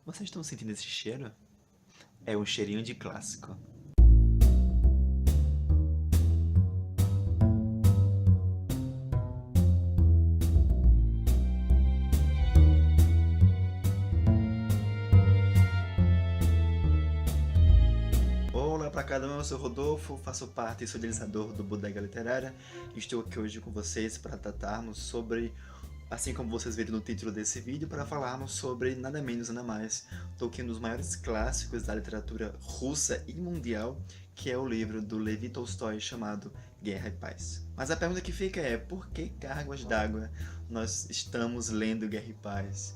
Vocês estão sentindo esse cheiro? É um cheirinho de clássico. Olá pra cada um, eu sou Rodolfo, faço parte e sou idealizador do Bodega Literária e estou aqui hoje com vocês para tratarmos sobre, assim como vocês viram no título desse vídeo, para falarmos sobre nada menos nada mais do que um dos maiores clássicos da literatura russa e mundial, que é o livro do Levi Tolstói chamado Guerra e Paz. Mas a pergunta que fica é, por que cargas d'água nós estamos lendo Guerra e Paz?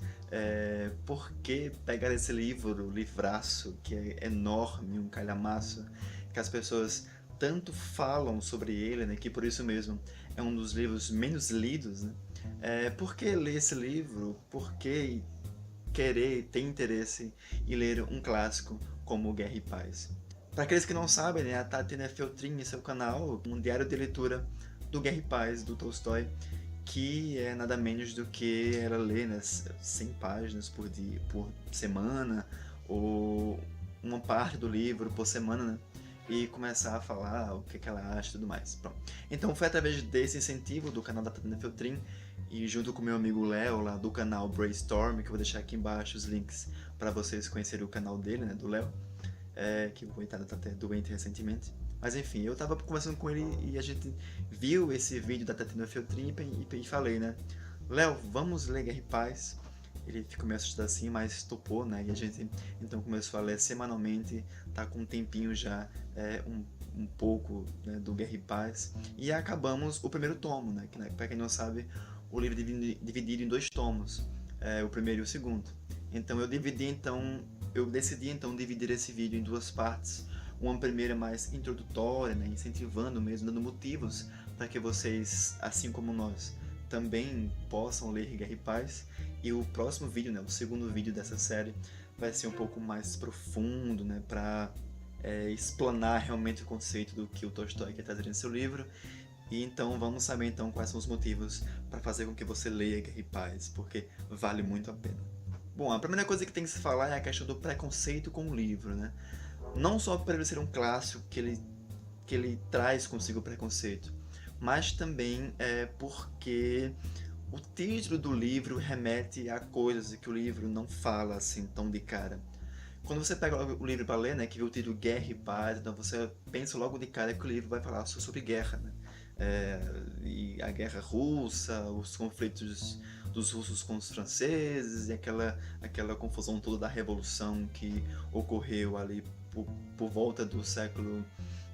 Por que pegar esse livraço, que é enorme, um calhamaço, que as pessoas tanto falam sobre ele, né, que por isso mesmo é um dos livros menos lidos, né? Por que ler esse livro? Por que querer, ter interesse em ler um clássico como Guerra e Paz? Para aqueles que não sabem, né, a Tatiana Feltrin em seu canal, um diário de leitura do Guerra e Paz, do Tolstói, que é nada menos do que ela ler, né, 100 páginas por dia, por semana, ou uma parte do livro por semana, né, e começar a falar o que ela acha e tudo mais. Pronto. Então foi através desse incentivo do canal da Tatiana Feltrin, e junto com meu amigo Léo, lá do canal Brainstorm, que eu vou deixar aqui embaixo os links para vocês conhecerem o canal dele, né, do Léo, que o coitado tá até doente recentemente. Mas enfim, eu tava conversando com ele e a gente viu esse vídeo da Tatiana Feltrin e falei, né, Léo, vamos ler Guerra e Paz? Ele ficou meio assustado assim, mas topou, né, e a gente então começou a ler semanalmente, tá com um tempinho já, um pouco, né, do Guerra e Paz, e acabamos o primeiro tomo, né, que, pra quem não sabe, o livro é dividido em 2 tomos, o primeiro e o segundo. Então eu decidi então dividir esse vídeo em 2 partes. Uma primeira mais introdutória, né, incentivando mesmo, dando motivos para que vocês, assim como nós, também possam ler Guerra e Paz. E o próximo vídeo, né, o segundo vídeo dessa série, vai ser um pouco mais profundo, né, para explanar realmente o conceito do que o Tolstói quer trazer em seu livro. E então vamos saber então quais são os motivos para fazer com que você leia Guerra e Paz, porque vale muito a pena. Bom, a primeira coisa que tem que se falar é a questão do preconceito com o livro, né? Não só por ele ser um clássico que ele traz consigo preconceito, mas também porque o título do livro remete a coisas que o livro não fala assim tão de cara. Quando você pega o livro para ler, né, que vê o título Guerra e Paz, então você pensa logo de cara que o livro vai falar sobre guerra, né? E a guerra russa, os conflitos dos russos com os franceses e aquela confusão toda da revolução que ocorreu ali por volta do século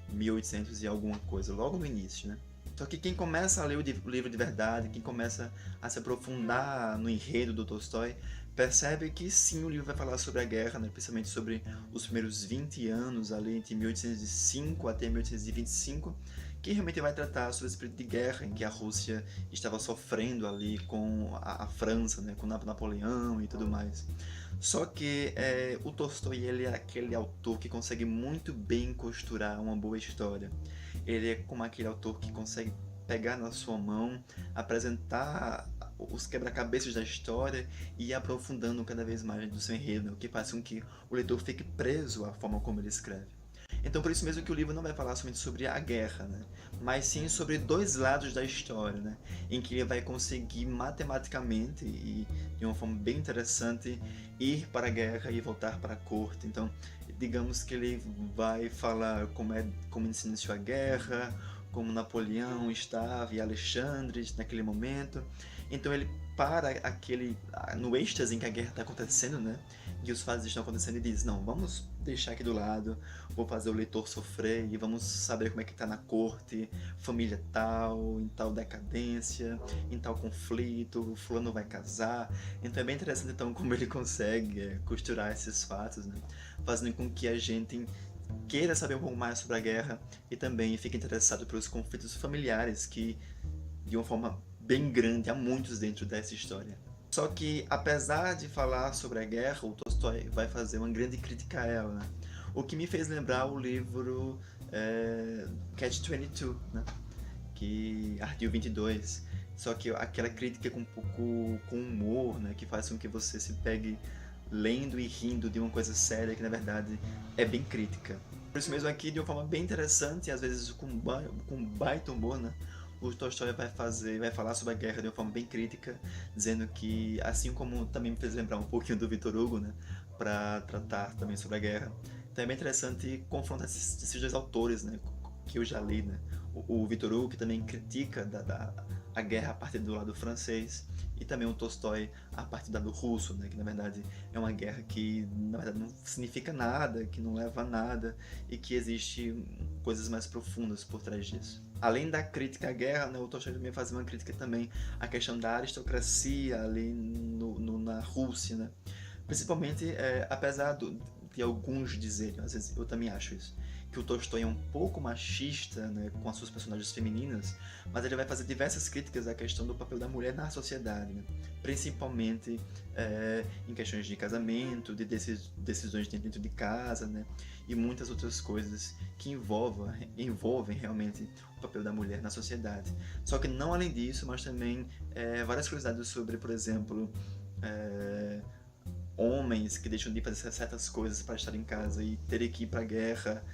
1800 e alguma coisa, logo no início, né? Só que quem começa a ler o livro de verdade, quem começa a se aprofundar no enredo do Tolstói, percebe que sim, o livro vai falar sobre a guerra, né? Principalmente sobre os primeiros 20 anos, ali entre 1805 até 1825, que realmente vai tratar sobre esse período de guerra em que a Rússia estava sofrendo ali com a França, né? Com Napoleão e tudo mais. Só que o Tolstói, ele é aquele autor que consegue muito bem costurar uma boa história. Ele é como aquele autor que consegue pegar na sua mão, apresentar os quebra-cabeças da história e ir aprofundando cada vez mais do seu enredo, o que faz com que o leitor fique preso à forma como ele escreve. Então por isso mesmo que o livro não vai falar somente sobre a guerra, né? Mas sim sobre 2 lados da história, né? Em que ele vai conseguir matematicamente e de uma forma bem interessante ir para a guerra e voltar para a corte. Então digamos que ele vai falar como se iniciou a guerra, como Napoleão estava e Alexandre naquele momento. Então ele para no êxtase em que a guerra está acontecendo, né? E os fatos estão acontecendo e diz, não, vamos deixar aqui do lado, vou fazer o leitor sofrer e vamos saber como é que está na corte, família tal, em tal decadência, em tal conflito, fulano vai casar. Então é bem interessante então como ele consegue costurar esses fatos, né? Fazendo com que a gente queira saber um pouco mais sobre a guerra e também fique interessado pelos conflitos familiares que, de uma forma bem grande, há muitos dentro dessa história. Só que, apesar de falar sobre a guerra, o Tolstói vai fazer uma grande crítica a ela, né? O que me fez lembrar o livro Catch-22, né? Que Artigo 22. Só que aquela crítica com um pouco com humor, né? Que faz com que você se pegue lendo e rindo de uma coisa séria que na verdade é bem crítica. Por isso mesmo aqui, de uma forma bem interessante, e às vezes com baita humor, né? O Tolstói vai falar sobre a guerra de uma forma bem crítica, dizendo que, assim como também me fez lembrar um pouquinho do Victor Hugo, né, para tratar também sobre a guerra, então é bem interessante confrontar esses dois autores, né, que eu já li, né, o Victor Hugo, que também critica a guerra a partir do lado francês, e também o Tolstói a partir do lado russo, né, que na verdade é uma guerra que na verdade não significa nada, que não leva a nada, e que existe coisas mais profundas por trás disso. Além da crítica à guerra, né, o Tolstói também faz uma crítica também à questão da aristocracia ali na Rússia, né? Principalmente, apesar de alguns dizerem, às vezes eu também acho isso, que o Tolstói é um pouco machista, né, com as suas personagens femininas, mas ele vai fazer diversas críticas à questão do papel da mulher na sociedade, né? Principalmente em questões de casamento, de decisões dentro de casa, né? E muitas outras coisas que envolvem realmente o papel da mulher na sociedade. Só que não além disso, mas também várias curiosidades sobre, por exemplo, homens que deixam de fazer certas coisas para estar em casa e terem que ir para a guerra,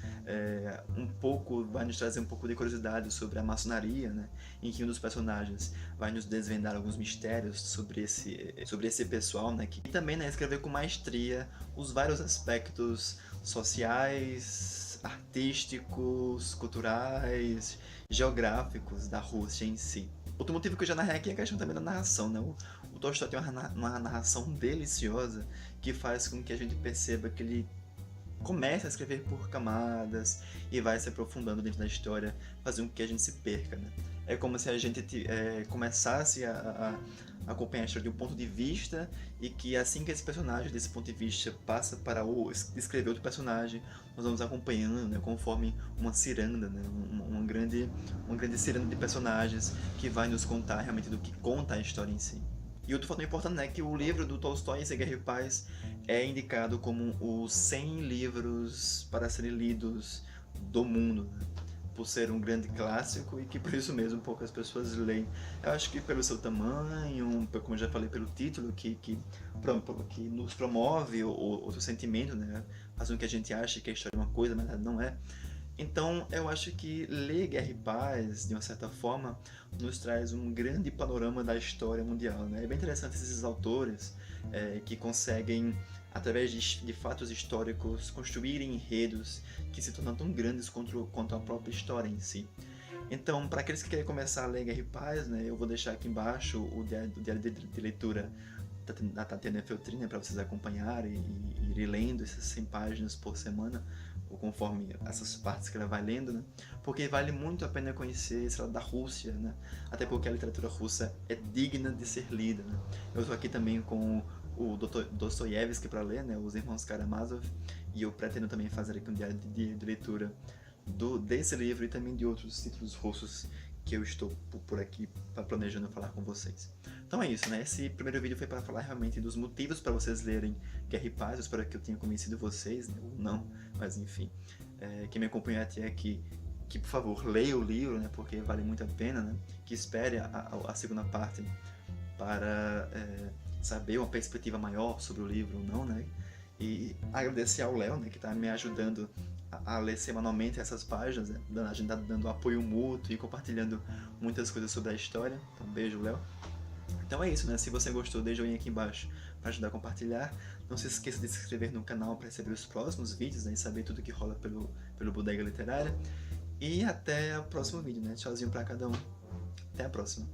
vai nos trazer um pouco de curiosidade sobre a maçonaria, né? Em que um dos personagens vai nos desvendar alguns mistérios sobre esse pessoal, né? E também, né, escrever com maestria os vários aspectos sociais, artísticos, culturais, geográficos da Rússia em si. Outro motivo que eu já narrei aqui é a questão também da narração, né? O Tolstói tem uma narração deliciosa que faz com que a gente perceba que ele começa a escrever por camadas e vai se aprofundando dentro da história, fazendo com que a gente se perca, né? É como se a gente começasse a acompanhar a história de um ponto de vista e que assim que esse personagem desse ponto de vista passa para escrever outro personagem, nós vamos acompanhando, né, conforme uma ciranda, né, uma grande ciranda de personagens que vai nos contar realmente do que conta a história em si. E outro fator importante é que o livro do Tolstói, Entre Guerra e Paz, é indicado como os 100 livros para serem lidos do mundo, né? Por ser um grande clássico e que por isso mesmo poucas pessoas leem. Eu acho que pelo seu tamanho, como eu já falei, pelo título, que nos promove outro sentimento, né? Faz com que a gente ache que a história é uma coisa, mas não é. Então, eu acho que ler Guerra e Paz, de uma certa forma, nos traz um grande panorama da história mundial, né? É bem interessante esses autores que conseguem, através de fatos históricos, construírem enredos que se tornam tão grandes quanto a própria história em si. Então, para aqueles que querem começar a ler Guerra e Paz, né, eu vou deixar aqui embaixo o diário de leitura da Tatiana Feltrin, para vocês acompanharem e irem lendo essas 100 páginas por semana, ou conforme essas partes que ela vai lendo, né? Porque vale muito a pena conhecer esse lado da Rússia, né? Até porque a literatura russa é digna de ser lida, né? Eu estou aqui também com o Dostoiévski para ler, né? Os Irmãos Karamazov, e eu pretendo também fazer aqui um diário de leitura desse livro e também de outros títulos russos que eu estou por aqui planejando falar com vocês. Então é isso, né? Esse primeiro vídeo foi para falar realmente dos motivos para vocês lerem Guerra e Paz. Eu espero que eu tenha convencido vocês, né? Ou não, mas enfim. Quem me acompanha até aqui, que por favor leia o livro, né? Porque vale muito a pena, né? Que espere a segunda parte para saber uma perspectiva maior sobre o livro ou não, né? E agradecer ao Léo, né? Que está me ajudando a ler semanalmente essas páginas, né? A gente tá dando apoio mútuo e compartilhando muitas coisas sobre a história. Então, beijo, Léo. Então é isso, né? Se você gostou, deixa o joinha aqui embaixo para ajudar a compartilhar. Não se esqueça de se inscrever no canal para receber os próximos vídeos, né? E saber tudo que rola pelo Bodega Literária. E até o próximo vídeo, né? Tchauzinho para cada um. Até a próxima.